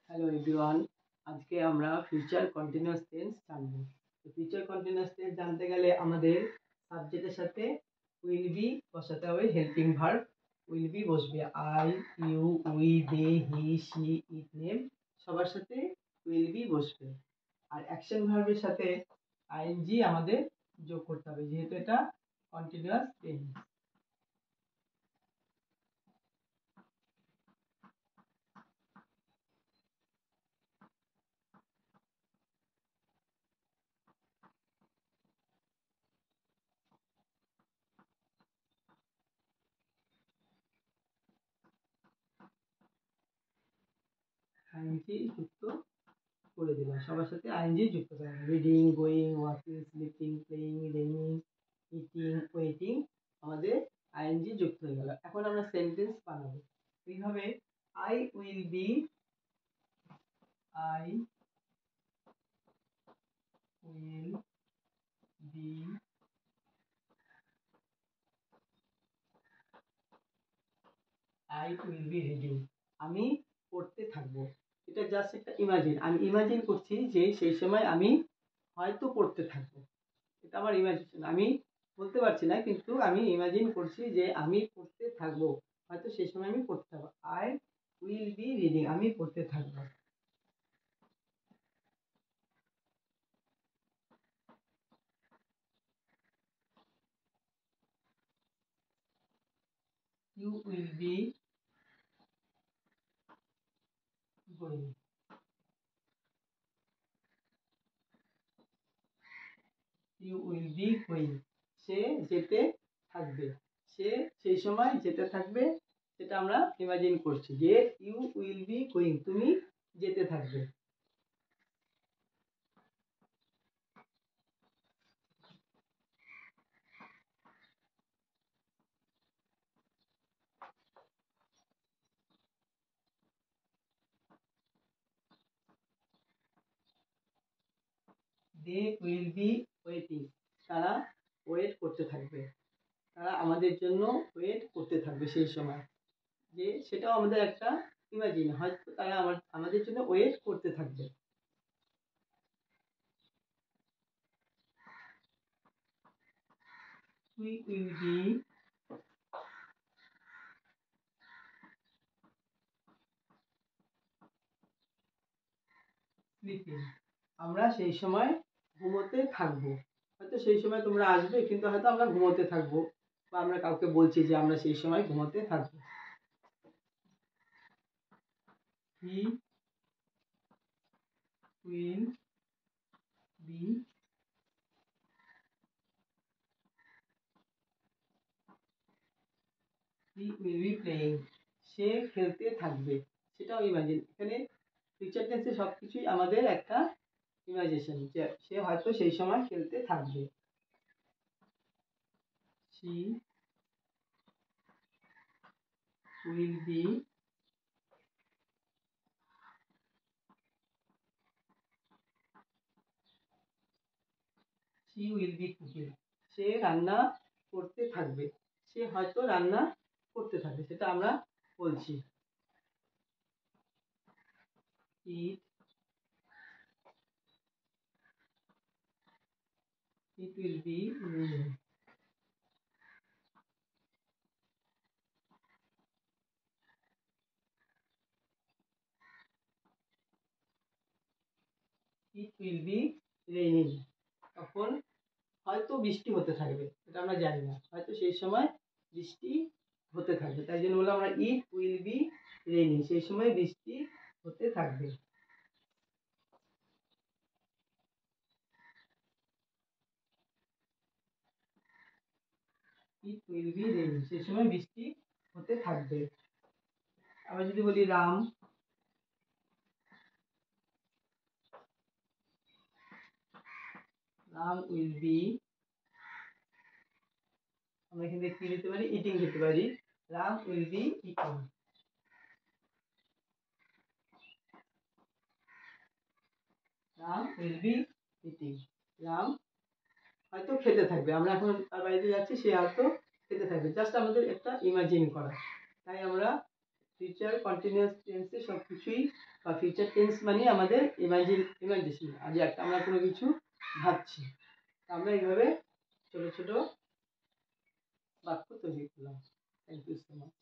Hello everyone, আজকে আমরা future continuous tense জানব। তো ফিউচার কন্টিনিউয়াস টেন্স জানতে গেলে আমাদের সাবজেক্টের সাথে উইল বি বসাতে হবে, হেল্পিং ভার্ব উইল বি বসবে। I, you, we, they, he, she, it, name সবার সাথে উইল বি বসবে। আর অ্যাকশন ভার্বের সাথে আইএনজি আমাদের যোগ করতে হবে, যেহেতু এটা কন্টিনিউয়াস টেন্স। আইএনজি যুক্ত করে দিলাম, সবার সাথে আইএনজি যুক্ত করলাম। Reading, going, walking, sleeping, playing, raining, eating, waiting আমাদের আইএনজি যুক্ত হয়ে গেল। এখন আমরা সেন্টেন্স বানাবো এইভাবে। I will be, I will be reading. আমি পড়তে থাকবো। এটা জাস্ট একটা ইমাজিন, আমি ইমাজিন করছি যে সেই সময় আমি হয়তো পড়তে থাকবো। এটা আমার ইমাজিনেশন, আমি বলতে পারছি না, কিন্তু আমি ইমাজিন করছি যে আমি পড়তে থাকবো, হয়তো সেই সময় আমি পড়তে থাকবো। আই উইল বি রিডিং, আমি পড়তে থাকবো। You will be going, you will be going, সে যেতে থাকবে, সে সেই সময় যেতে থাকবে। সেটা আমরা ইমাজিন করছি যে ইউ উইল বি গোয়িং, তুমি যেতে থাকবে। দে উইল বি ওয়েটিং, তারা ওয়েট করতে থাকবে, তারা আমাদের জন্য ওয়েট করতে থাকবে সেই সময়। যে সেটাও আমাদের একটা ইমাজিন, হয়তো তারা আমাদের জন্য ওয়েট করতে থাকবে। উই উইল বি স্লিপিং, আমরা সেই সময় ঘুমোতে থাকবো। হয়তো সেই সময় তোমরা আসবে, কিন্তু হয়তো আমরা ঘুমোতে থাকবো, বা আমরা কাউকে বলছি যে আমরা সেই সময় ঘুমোতে থাকবো। হি উইল বি প্লেইং, সে খেলতে থাকবে, সেটাও ইমাজিন। এখানে ফিউচার টেন্সে সবকিছুই আমাদের একটা ইমাজিনেশন, যে সে হয়তো সেই সময় খেলতে থাকবে। শি উইল বি কুকিং, সে রান্না করতে থাকবে, সে হয়তো রান্না করতে থাকবে, সেটা আমরা বলছি। ইট উইল বি রেইনিং, তখন হয়তো বৃষ্টি হতে থাকবে, এটা আমরা জানি না, হয়তো সেই সময় বৃষ্টি হতে থাকবে, তাই জন্য বললাম আমরা ইট উইল বি রেইনিং, সেই সময় বৃষ্টি হতে থাকবে। ইট উইল বি রেইনিং, সেই সময় বৃষ্টি হতে থাকবে। আবার যদি বলি রাম উইল বি, আমরা এখানে কি লিখতে পারি, ইটিং লিখতে পারি। Ram will be eating, Ram will be eating, Ram হয়তো খেতে থাকবে, আমরা এখন তার বাড়িতে যাচ্ছি, সে হয়তো খেতে থাকবে। জাস্ট আমাদের একটা ইমাজিন করা, তাই আমরা ফিউচার কন্টিনিউয়াস টেন্সে সব কিছুই বা ফিউচার টেন্স মানে আমাদের ইমাজিনেশন। আজ একটা আমরা কোনো কিছু ভাবছি, আমরা এইভাবে ছোট ছোট বাক্য তৈরি করলাম। Thank you so much.